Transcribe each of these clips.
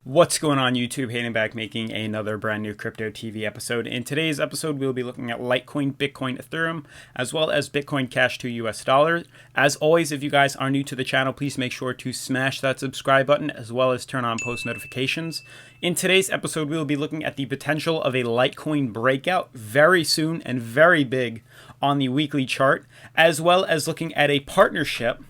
What's going on YouTube? Hayden back making another brand new Crypto TV episode. In today's episode, we'll be looking at Litecoin, Bitcoin, Ethereum, as well as Bitcoin Cash to US dollar. As always, if you guys are new to the channel, please make sure to smash that subscribe button as well as turn on post notifications. In today's episode, we'll be looking at the potential of a Litecoin breakout very soon and very big on the weekly chart, as well as looking at a partnership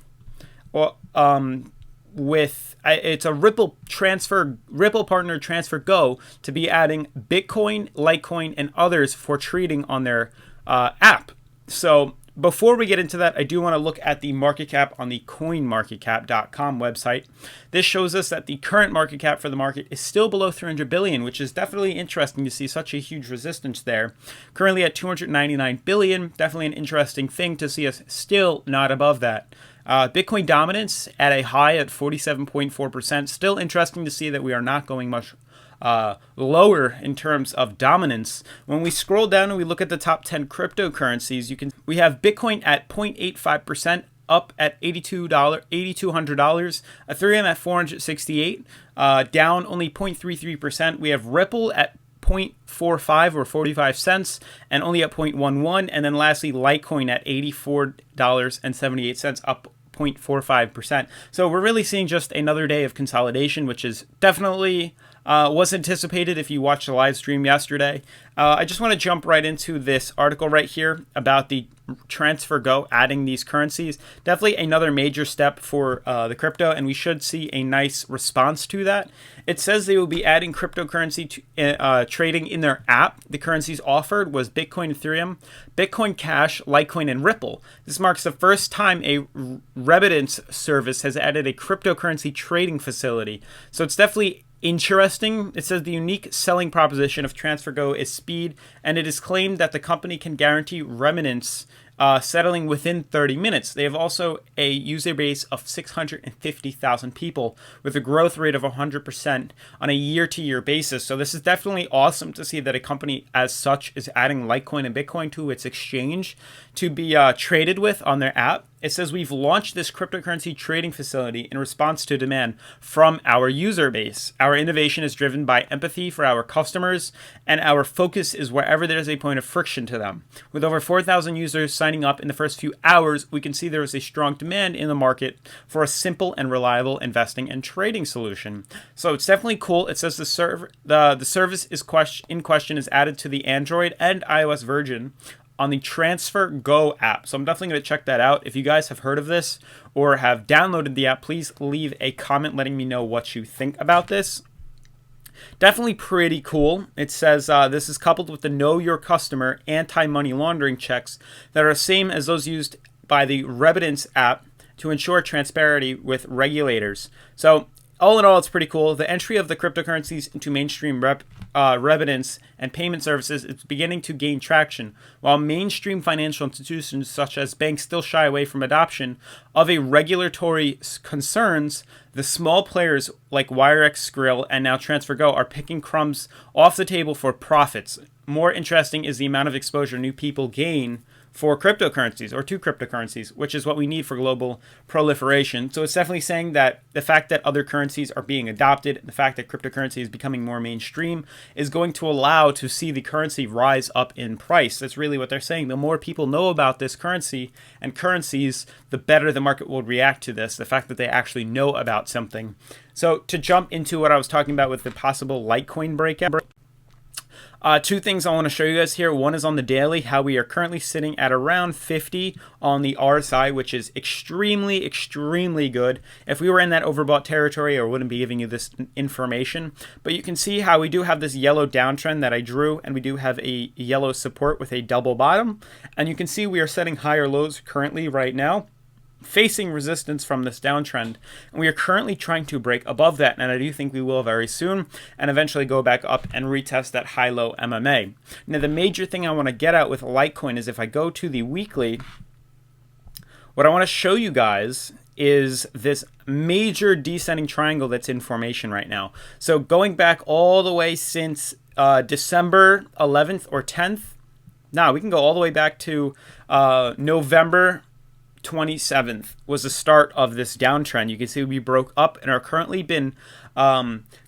with it's a Ripple partner TransferGo to be adding Bitcoin, Litecoin, and others for trading on their app. So before we get into that, I do want to look at the market cap on the coinmarketcap.com website. This shows us that the current market cap for the market is still below 300 billion, which is definitely interesting to see such a huge resistance there. Currently at 299 billion, definitely an interesting thing to see us still not above that. Bitcoin dominance at a high at 47.4%. Still interesting to see that we are not going much lower in terms of dominance. When we scroll down and we look at the top 10 cryptocurrencies, we have Bitcoin at 0.85%, up at $8,200, Ethereum at 468, down only 0.33%. We have Ripple at 0.45 or 45 cents and only at 0.11, and then lastly Litecoin at $84.78, up 0.45%. So we're really seeing just another day of consolidation, which is definitely was anticipated if you watched the live stream yesterday. I just want to jump right into this article right here about the TransferGo adding these currencies. Definitely another major step for the crypto, and we should see a nice response to that. It says they will be adding cryptocurrency to, trading in their app. The currencies offered was Bitcoin, Ethereum, Bitcoin Cash, Litecoin, and Ripple. This marks the first time a remittance service has added a cryptocurrency trading facility. So it's definitely interesting. It says the unique selling proposition of TransferGo is speed, and it is claimed that the company can guarantee remittance settling within 30 minutes. They have also a user base of 650,000 people with a growth rate of 100% on a year-to-year basis. So this is definitely awesome to see that a company as such is adding Litecoin and Bitcoin to its exchange to be traded with on their app. It says we've launched this cryptocurrency trading facility in response to demand from our user base. Our innovation is driven by empathy for our customers, and our focus is wherever there is a point of friction to them. With over 4,000 users signing up in the first few hours, we can see there is a strong demand in the market for a simple and reliable investing and trading solution. So it's definitely cool. It says the service is in question is added to the Android and iOS version on the TransferGo app. So I'm definitely going to check that out. If you guys have heard of this or have downloaded the app, please leave a comment letting me know what you think about this. Definitely pretty cool. It says this is coupled with the Know Your Customer anti-money laundering checks that are the same as those used by the Remittance app to ensure transparency with regulators. So all in all, it's pretty cool. The entry of the cryptocurrencies into mainstream remittance and payment services is beginning to gain traction, while mainstream financial institutions such as banks still shy away from adoption of a regulatory concerns. The small players like Wirex, Skrill, and now TransferGo are picking crumbs off the table for profits. More interesting is the amount of exposure new people gain for cryptocurrencies or to cryptocurrencies, which is what we need for global proliferation. So it's definitely saying that the fact that other currencies are being adopted, the fact that cryptocurrency is becoming more mainstream is going to allow to see the currency rise up in price. That's really what they're saying. The more people know about this currency and currencies, the better the market will react to this, the fact that they actually know about something. So to jump into what I was talking about with the possible Litecoin breakout, two things I want to show you guys here. One is on the daily, how we are currently sitting at around 50 on the RSI, which is extremely, extremely good. If we were in that overbought territory, I wouldn't be giving you this information. But you can see how we do have this yellow downtrend that I drew, and we do have a yellow support with a double bottom. And you can see we are setting higher lows currently right now, facing resistance from this downtrend, and we are currently trying to break above that, and I do think we will very soon, and eventually go back up and retest that high-low MMA. Now, the major thing I want to get at with Litecoin is if I go to the weekly, what I want to show you guys is this major descending triangle that's in formation right now. So going back all the way since December 11th or 10th, Now we can go all the way back to November 27th was the start of this downtrend. You can see we broke up and are currently been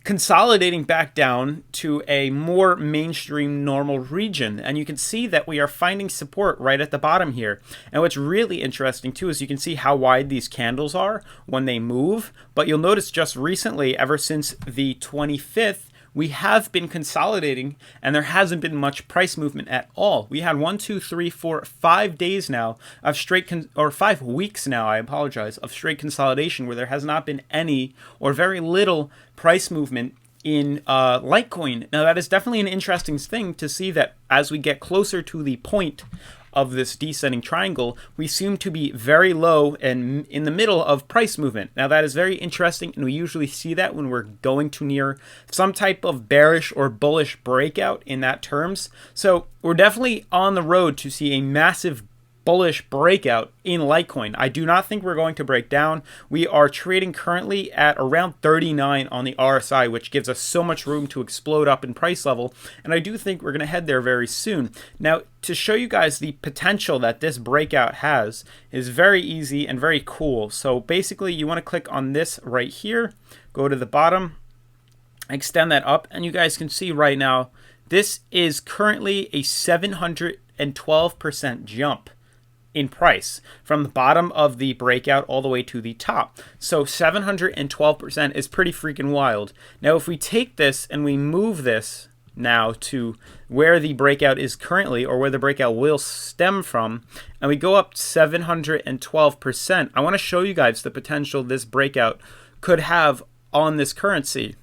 consolidating back down to a more mainstream normal region. And you can see that we are finding support right at the bottom here. And what's really interesting too is you can see how wide these candles are when they move. But you'll notice just recently, ever since the 25th, we have been consolidating and there hasn't been much price movement at all. We had 5 days now of straight, or 5 weeks now, I apologize, of straight consolidation where there has not been any or very little price movement in Litecoin. Now that is definitely an interesting thing to see, that as we get closer to the point of this descending triangle, we seem to be very low and in the middle of price movement. Now that is very interesting, and we usually see that when we're going to near some type of bearish or bullish breakout in that terms. So we're definitely on the road to see a massive bullish breakout in Litecoin. I do not think we're going to break down. We are trading currently at around 39 on the RSI, which gives us so much room to explode up in price level. And I do think we're going to head there very soon. Now, to show you guys the potential that this breakout has is very easy and very cool. So basically, you want to click on this right here, go to the bottom, extend that up, and you guys can see right now, this is currently a 712% jump in price from the bottom of the breakout all the way to the top. So 712% is pretty freaking wild. Now, if we take this and we move this now to where the breakout is currently, or where the breakout will stem from, and we go up 712%, I want to show you guys the potential this breakout could have on this currency.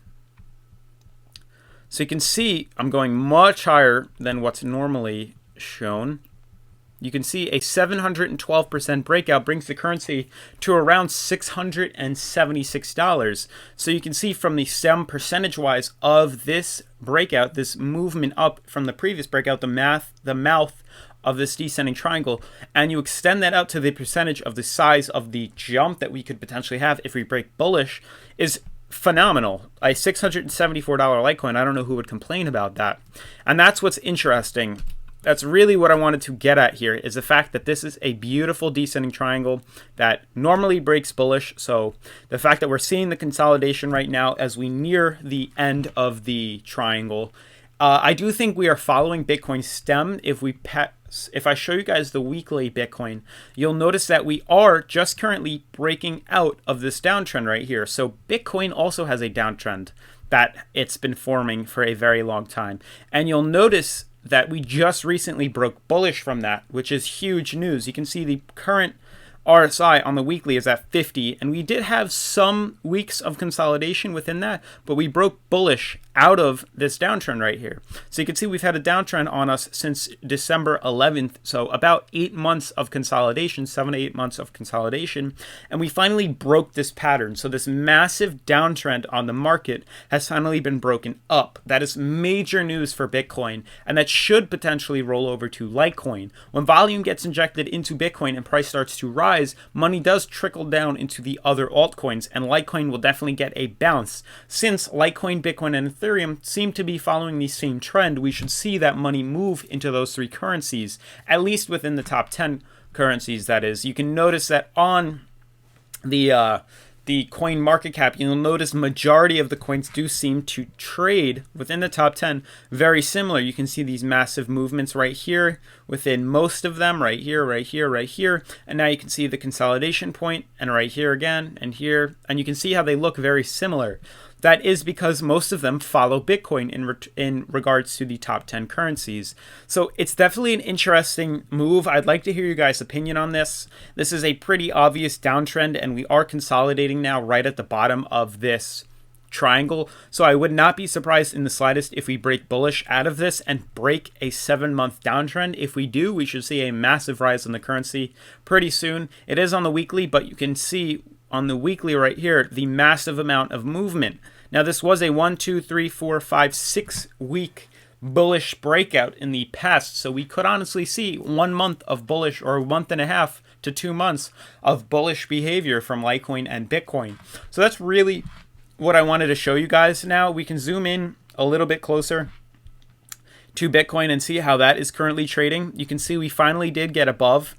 So you can see I'm going much higher than what's normally shown. You can see a 712% breakout brings the currency to around $676. So you can see from the stem percentage-wise of this breakout, this movement up from the previous breakout, the mouth of this descending triangle, and you extend that out to the percentage of the size of the jump that we could potentially have if we break bullish, is phenomenal. A $674 Litecoin, I don't know who would complain about that. And that's what's interesting. That's really what I wanted to get at here, is the fact that this is a beautiful descending triangle that normally breaks bullish. So the fact that we're seeing the consolidation right now as we near the end of the triangle, I do think we are following Bitcoin's stem. If I show you guys the weekly Bitcoin, you'll notice that we are just currently breaking out of this downtrend right here. So Bitcoin also has a downtrend that it's been forming for a very long time. And you'll notice that we just recently broke bullish from that, which is huge news. You can see the current RSI on the weekly is at 50, and we did have some weeks of consolidation within that, but we broke bullish out of this downtrend right here. So you can see we've had a downtrend on us since December 11th, so about 8 months of consolidation, 7 to 8 months of consolidation, and we finally broke this pattern. So this massive downtrend on the market has finally been broken up. That is major news for Bitcoin, and that should potentially roll over to Litecoin. When volume gets injected into Bitcoin and price starts to rise, money does trickle down into the other altcoins, and Litecoin will definitely get a bounce. Since Litecoin, Bitcoin, and Ethereum seem to be following the same trend, we should see that money move into those three currencies, at least within the top 10 currencies, that is. You can notice that on the coin market cap, you'll notice majority of the coins do seem to trade within the top 10 very similar. You can see these massive movements right here within most of them, right here, right here, right here. And now you can see the consolidation point, and right here again, and here. And you can see how they look very similar. That is because most of them follow Bitcoin in regards to the top 10 currencies. So it's definitely an interesting move. I'd like to hear your guys' opinion on this. This is a pretty obvious downtrend, and we are consolidating now right at the bottom of this triangle. So I would not be surprised in the slightest if we break bullish out of this and break a 7-month downtrend. If we do, we should see a massive rise in the currency pretty soon. It is on the weekly, but you can see on the weekly right here the massive amount of movement. Now this was a 1, 2, 3, 4, 5, 6 week bullish breakout in the past, so we could honestly see 1 month of bullish, or 1.5 to 2 months of bullish behavior from Litecoin and Bitcoin. So that's really what I wanted to show you guys. Now we can zoom in a little bit closer to Bitcoin and see how that is currently trading. You can see we finally did get above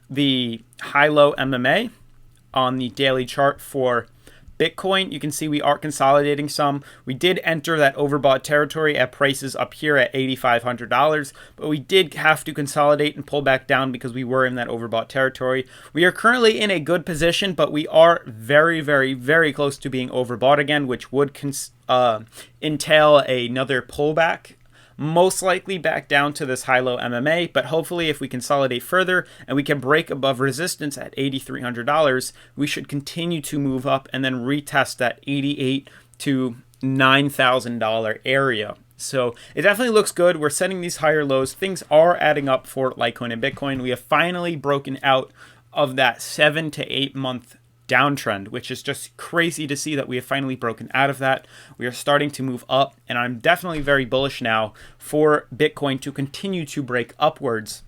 the high-low MMA on the daily chart for Bitcoin. You can see we are consolidating some. We did enter that overbought territory at prices up here at $8,500, but we did have to consolidate and pull back down because we were in that overbought territory. We are currently in a good position, but we are very, very, very close to being overbought again, which would entail another pullback, most likely back down to this high-low MMA, but hopefully if we consolidate further and we can break above resistance at $8,300, we should continue to move up and then retest that $8,800 to $9,000 area. So it definitely looks good. We're setting these higher lows. Things are adding up for Litecoin and Bitcoin. We have finally broken out of that 7 to 8 month downtrend, which is just crazy to see that we have finally broken out of that. We are starting to move up, and I'm definitely very bullish now for Bitcoin to continue to break upwards.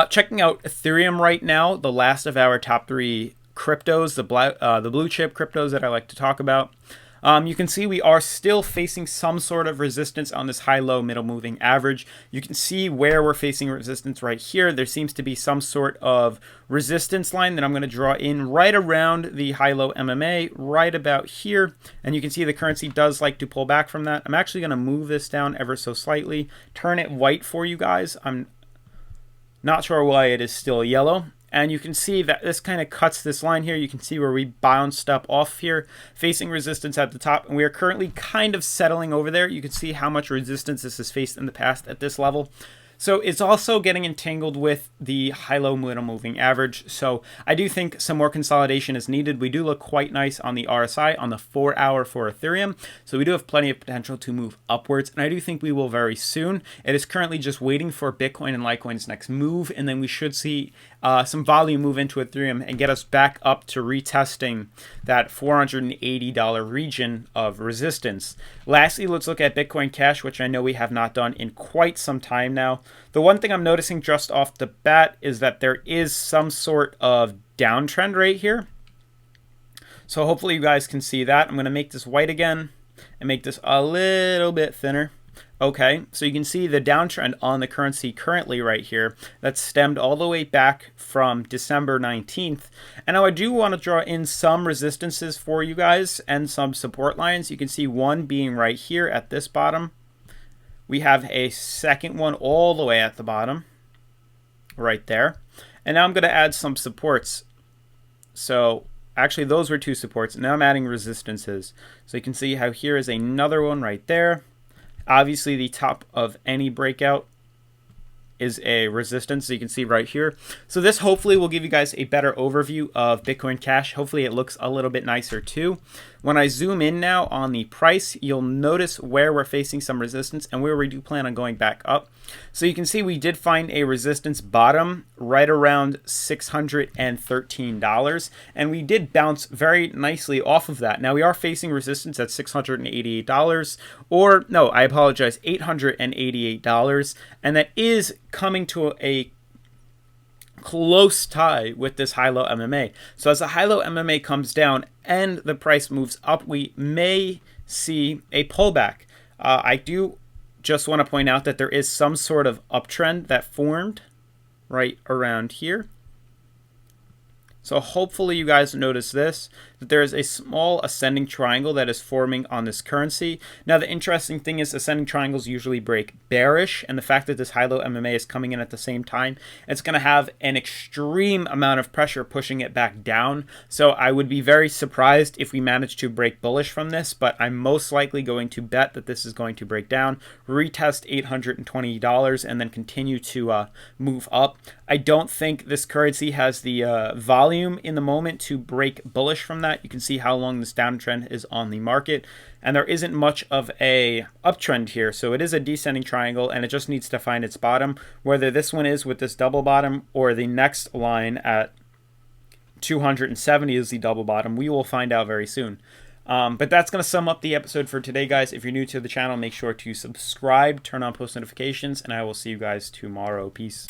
Checking out Ethereum right now, the last of our top 3 cryptos, the blue chip cryptos that I like to talk about. You can see we are still facing some sort of resistance on this high-low middle moving average. You can see where we're facing resistance right here. There seems to be some sort of resistance line that I'm going to draw in right around the high-low MMA, right about here. And you can see the currency does like to pull back from that. I'm actually going to move this down ever so slightly, turn it white for you guys. I'm not sure why it is still yellow. And you can see that this kind of cuts this line here. You can see where we bounced up off here, facing resistance at the top. And we are currently kind of settling over there. You can see how much resistance this has faced in the past at this level. So it's also getting entangled with the high-low middle moving average. So I do think some more consolidation is needed. We do look quite nice on the RSI on the 4-hour for Ethereum. So we do have plenty of potential to move upwards. And I do think we will very soon. It is currently just waiting for Bitcoin and Litecoin's next move. And then we should see some volume move into Ethereum and get us back up to retesting that $480 region of resistance. Lastly, let's look at Bitcoin Cash, which I know we have not done in quite some time now. The one thing I'm noticing just off the bat is that there is some sort of downtrend right here. So hopefully you guys can see that. I'm going to make this white again and make this a little bit thinner. Okay, so you can see the downtrend on the currency currently right here. That's stemmed all the way back from December 19th. And now I do want to draw in some resistances for you guys and some support lines. You can see one being right here at this bottom. We have a second one all the way at the bottom, right there. And now I'm going to add some supports. So actually those were 2 supports. Now I'm adding resistances. So you can see how here is another one right there. Obviously, the top of any breakout is a resistance, so you can see right here. So this hopefully will give you guys a better overview of Bitcoin Cash. Hopefully it looks a little bit nicer too. When I zoom in now on the price, you'll notice where we're facing some resistance and where we do plan on going back up. So you can see we did find a resistance bottom right around $613, and we did bounce very nicely off of that. Now we are facing resistance at $688, or no, I apologize, $888, and that is coming to a close tie with this high-low MMA. So as the high-low MMA comes down and the price moves up, we may see a pullback. I do just want to point out that there is some sort of uptrend that formed right around here. So hopefully you guys notice this, that there is a small ascending triangle that is forming on this currency. Now the interesting thing is ascending triangles usually break bearish, and the fact that this high-low MMA is coming in at the same time, it's going to have an extreme amount of pressure pushing it back down. So I would be very surprised if we manage to break bullish from this, but I'm most likely going to bet that this is going to break down, retest $820, and then continue to move up. I don't think this currency has the volume in the moment to break bullish from that. You can see how long this downtrend is on the market, and there isn't much of a uptrend here. So it is a descending triangle, and it just needs to find its bottom. Whether this one is with this double bottom or the next line at 270 is the double bottom, we will find out very soon. But that's going to sum up the episode for today, guys. If you're new to the channel, make sure to subscribe, turn on post notifications, and I will see you guys tomorrow. Peace.